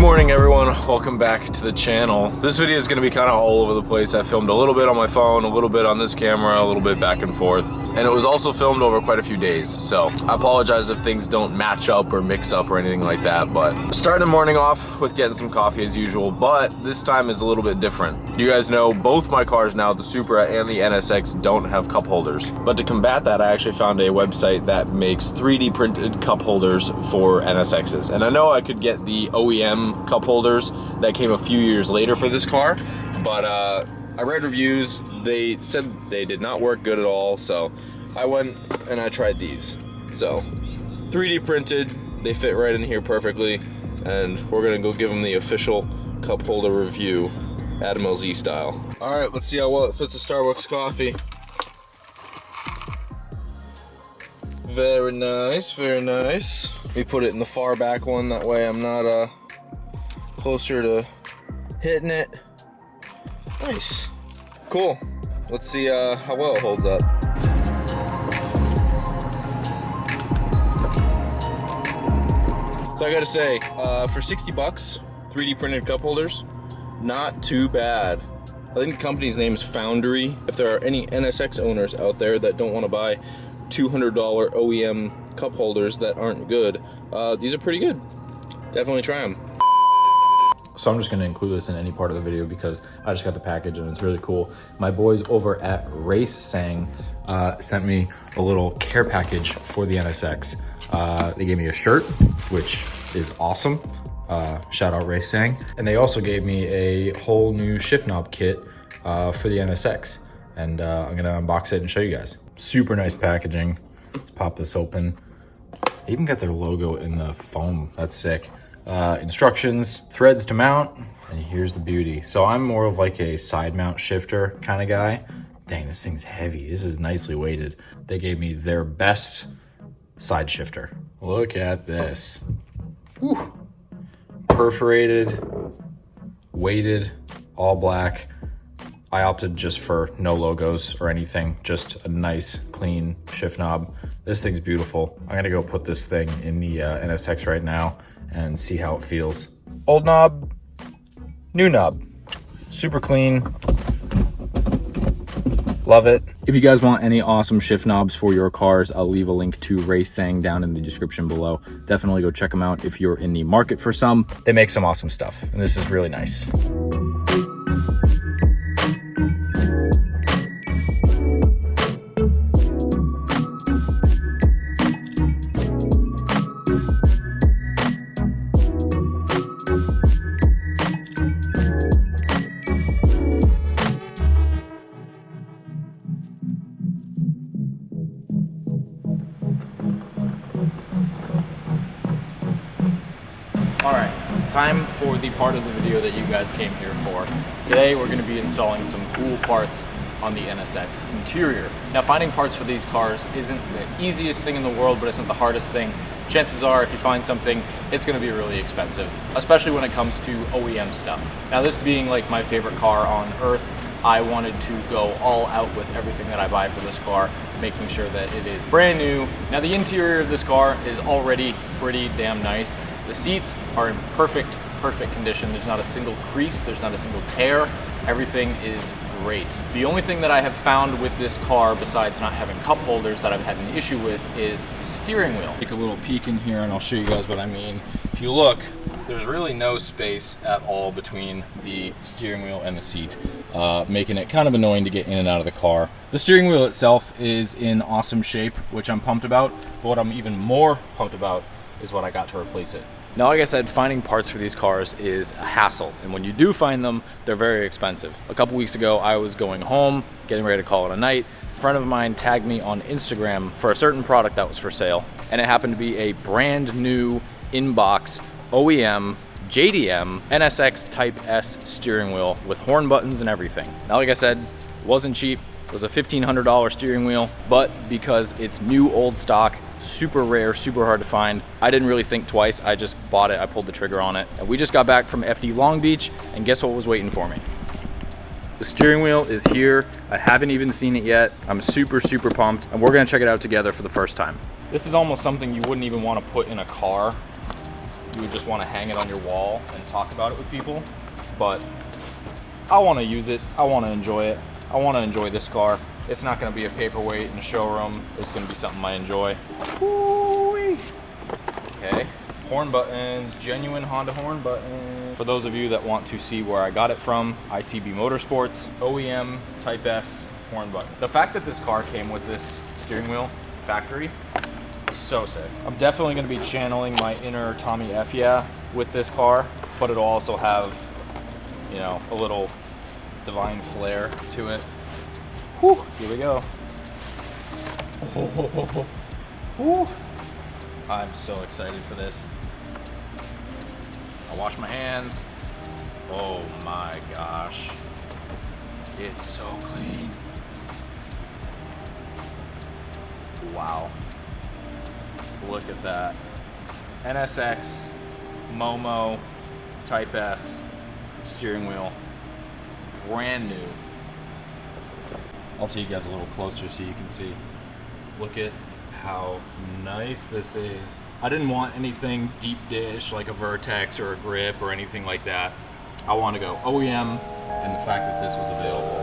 morning everyone, welcome back to the channel. This video is going to be kind of all over the place. I filmed a little bit on my phone, a little bit on this camera, a little bit back and forth, and it was also filmed over quite a few days, so I apologize if things don't match up or mix up or anything like that. But starting the morning off with getting some coffee as usual, but this time is a little bit different. You guys know both my cars now, the Supra and the NSX, don't have cup holders, but to combat that I actually found a website that makes 3D printed cup holders for NSXs. And I know I could get the OEM cup holders that came a few years later for this car, but I read reviews. They said they did not work good at all, so I went and I tried these. So 3D printed, they fit right in here perfectly, and we're gonna go give them the official cup holder review, Adam LZ style. All right, let's see how well it fits a Starbucks coffee. Very nice, very nice. We put it in the far back one, that way I'm not closer to hitting it. Nice, cool. Let's see how well it holds up. So I gotta say, for 60 bucks, 3D printed cup holders, not too bad. I think the company's name is Foundry. If there are any NSX owners out there that don't want to buy $200 OEM cup holders that aren't good, these are pretty good. Definitely try them. So I'm just gonna include this in any part of the video because I just got the package and it's really cool. My boys over at Race Sang sent me a little care package for the NSX. They gave me a shirt, which is awesome. Shout out Race Sang. And they also gave me a whole new shift knob kit for the NSX. And I'm gonna unbox it and show you guys. Super nice packaging. Let's pop this open. They even got their logo in the foam, that's sick. Instructions, threads to mount, and here's the beauty. So I'm more of like a side mount shifter kind of guy. Dang, this thing's heavy. This is nicely weighted. They gave me their best side shifter. Look at this. Whew. Perforated, weighted, all black. I opted just for no logos or anything, just a nice, clean shift knob. This thing's beautiful. I'm gonna go put this thing in the NSX right now and see how it feels. Old knob, new knob. Super clean. Love it. If you guys want any awesome shift knobs for your cars, I'll leave a link to Race Sang down in the description below. Definitely go check them out if you're in the market for some. They make some awesome stuff, and this is really nice. All right, time for the part of the video that you guys came here for. Today we're going to be installing some cool parts on the NSX interior. Now, finding parts for these cars isn't the easiest thing in the world, but it's not the hardest thing. Chances are if you find something, it's going to be really expensive, especially when it comes to OEM stuff. Now, this being like my favorite car on earth, I wanted to go all out with everything that I buy for this car, making sure that it is brand new. Now, the interior of this car is already pretty damn nice. The seats are in perfect condition. There's not a single crease, there's not a single tear. Everything is great. The only thing that I have found with this car, besides not having cup holders, that I've had an issue with is the steering wheel. Take a little peek in here and I'll show you guys what I mean. If you look, there's really no space at all between the steering wheel and the seat, making it kind of annoying to get in and out of the car. The steering wheel itself is in awesome shape, which I'm pumped about, but what I'm even more pumped about is what I got to replace it. Now, like I said, finding parts for these cars is a hassle, and when you do find them, they're very expensive. A couple weeks ago, I was going home, getting ready to call it a night. A friend of mine tagged me on Instagram for a certain product that was for sale, and it happened to be a brand new in-box OEM JDM NSX Type S steering wheel with horn buttons and everything. Now, like I said, it wasn't cheap. It was a $1,500 steering wheel, but because it's new old stock, super rare, super hard to find, I didn't really think twice. I just bought it, I pulled the trigger on it. And we just got back from FD Long Beach, and guess what was waiting for me? The steering wheel is here. I haven't even seen it yet. I'm super pumped, and we're gonna check it out together for the first time. This is almost something you wouldn't even want to put in a car. you would just want to hang it on your wall and talk about it with people. But I want to use it. I want to enjoy it. I want to enjoy this car. It's not going to be a paperweight in a showroom. It's going to be something I enjoy. Woo-wee. Okay. Horn buttons, genuine Honda horn buttons. For those of you that want to see where I got it from, ICB Motorsports, OEM Type S horn button. The fact that this car came with this steering wheel factory, so sick. I'm definitely going to be channeling my inner Tommy F yeah with this car, but it'll also have, you know, a little divine flair to it. Whew, here we go. Whew. I'm so excited for this. I wash my hands. Oh my gosh. It's so clean. Wow. Look at that. NSX, Momo, Type S, steering wheel. Brand new. I'll take you guys a little closer so you can see. Look at how nice this is. I didn't want anything deep dish like a Vertex or a Grip or anything like that. I want to go OEM, and the fact that this was available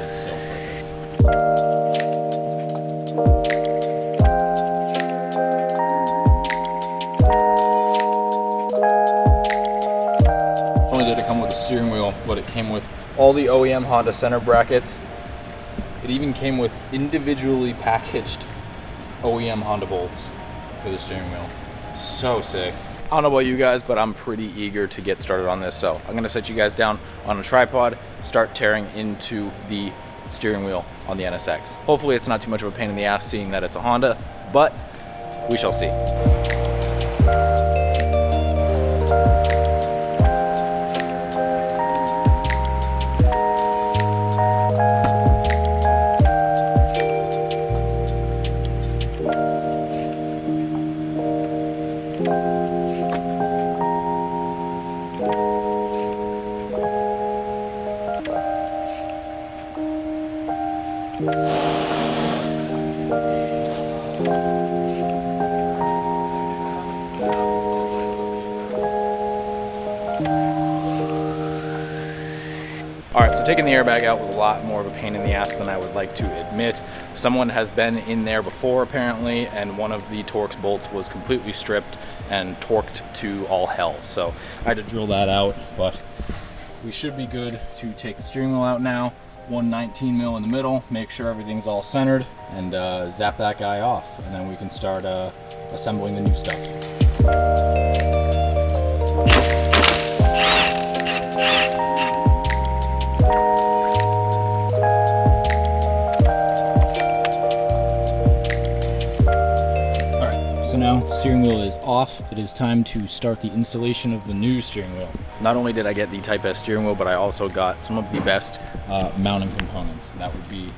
is so perfect. Not only did it come with a steering wheel, but it came with all the OEM Honda center brackets. It even came with individually packaged OEM Honda bolts for the steering wheel. So sick. I don't know about you guys, but I'm pretty eager to get started on this. So I'm gonna set you guys down on a tripod, start tearing into the steering wheel on the NSX. Hopefully it's not too much of a pain in the ass seeing that it's a Honda, but we shall see. All right, so taking the airbag out was a lot more of a pain in the ass than I would like to admit. Someone has been in there before apparently, and one of the Torx bolts was completely stripped and torqued to all hell. So I had to drill that out, but we should be good to take the steering wheel out now. 119 mil in the middle, make sure everything's all centered, and zap that guy off, and then we can start assembling the new stuff. So now steering wheel is off. It is time to start the installation of the new steering wheel. Not only did I get the Type S steering wheel, but I also got some of the best mounting components. That would be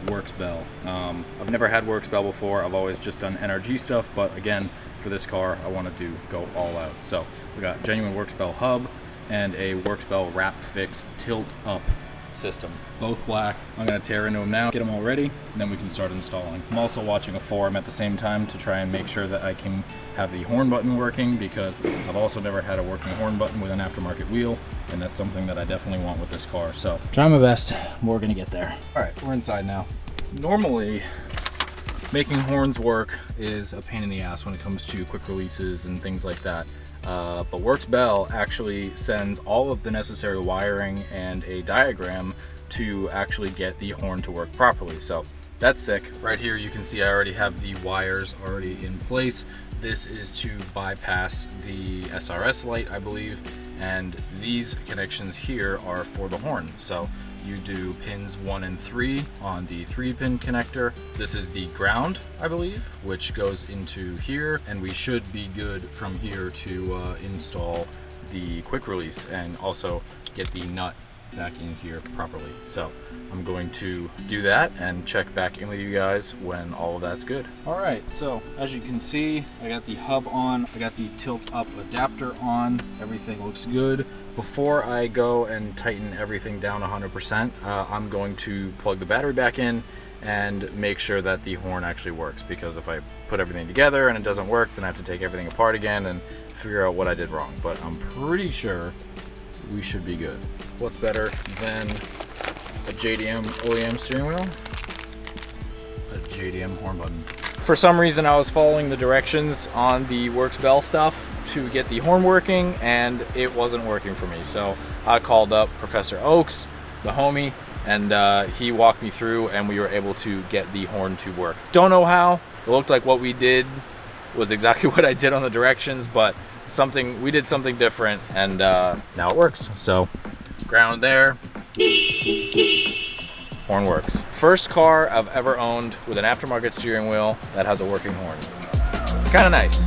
Works bell. I've never had Works bell before. I've always just done NRG stuff, but again, for this car, I wanted to go all out. So we got genuine Works bell hub and a Works bell wrap fix tilt up system. Both black. I'm gonna tear into them now, get them all ready, and then we can start installing. I'm also watching a forum at the same time to try and make sure that I can have the horn button working, because I've also never had a working horn button with an aftermarket wheel, and that's something that I definitely want with this car. So try my best, we're gonna get there. All right, we're inside now. Normally, making horns work is a pain in the ass when it comes to quick releases and things like that. But Works Bell actually sends all of the necessary wiring and a diagram to actually get the horn to work properly. So that's sick. Right here you can see I already have the wires already in place. This is to bypass the SRS light, I believe, and these connections here are for the horn. So you do pins 1 and 3 on the 3-pin connector. This is the ground, I believe, which goes into here, and we should be good from here to install the quick release and also get the nut back in here properly. So I'm going to do that and check back in with you guys when all of that's good. All right, so as you can see, I got the hub on, I got the tilt up adapter on, everything looks good. Before I go and tighten everything down 100%, I'm going to plug the battery back in and make sure that the horn actually works, because if I put everything together and it doesn't work, then I have to take everything apart again and figure out what I did wrong, but I'm pretty sure we should be good. What's better than a JDM OEM steering wheel? A JDM horn button. For some reason, I was following the directions on the Works Bell stuff to get the horn working, and it wasn't working for me. So I called up Professor Oaks, the homie, and he walked me through, and we were able to get the horn to work. Don't know how. It looked like what we did was exactly what I did on the directions, but we did something different, and now it works. So ground there, horn works. First car I've ever owned with an aftermarket steering wheel that has a working horn. Kind of nice.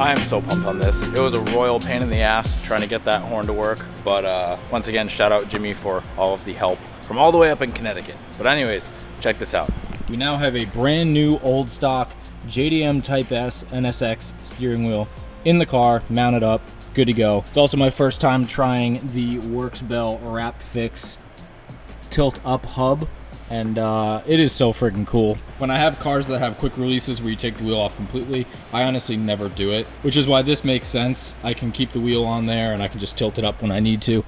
I am so pumped on this. It was a royal pain in the ass trying to get that horn to work, but once again, shout out Jimmy for all of the help from all the way up in Connecticut. But anyways, check this out. We now have a brand new old stock JDM Type S NSX steering wheel in the car, mounted up, good to go. It's also my first time trying the Works Bell Wrap Fix tilt up hub, and it is so freaking cool. When I have cars that have quick releases where you take the wheel off completely, I honestly never do it, which is why this makes sense. I can keep the wheel on there and I can just tilt it up when I need to.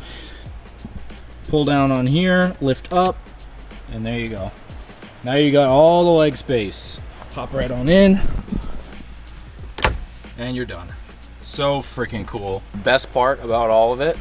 Pull down on here, lift up, and there you go. Now you got all the leg space. Hop right on in, and you're done. So freaking cool. Best part about all of it,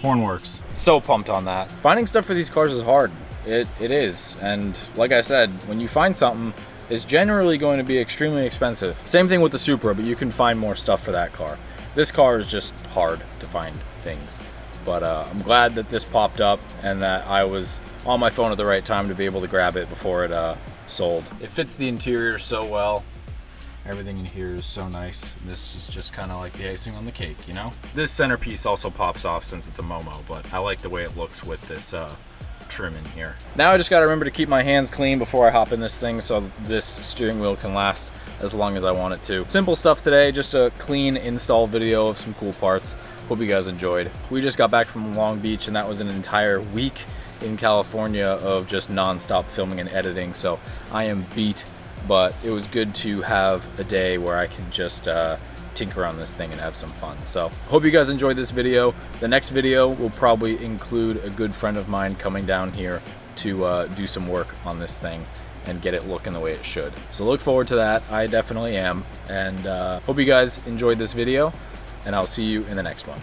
Horn works. so pumped on that. Finding stuff for these cars is hard. It is, and like I said, when you find something, it's generally going to be extremely expensive. Same thing with the Supra, but you can find more stuff for that car. This car is just hard to find things. But I'm glad that this popped up and that I was on my phone at the right time to be able to grab it before it sold. It fits the interior so well. Everything in here is so nice. This is just kind of like the icing on the cake, you know? This centerpiece also pops off since it's a Momo, but I like the way it looks with this trim in here. Now I just gotta remember to keep my hands clean before I hop in this thing so this steering wheel can last as long as I want it to. Simple stuff today, just a clean install video of some cool parts. Hope you guys enjoyed. We just got back from Long Beach, and that was an entire week in California of just non-stop filming and editing, so I am beat, but it was good to have a day where I can just tinker on this thing and have some fun. So hope you guys enjoyed this video. The next video will probably include a good friend of mine coming down here to do some work on this thing and get it looking the way it should. So look forward to that. I definitely am. And hope you guys enjoyed this video, and I'll see you in the next one.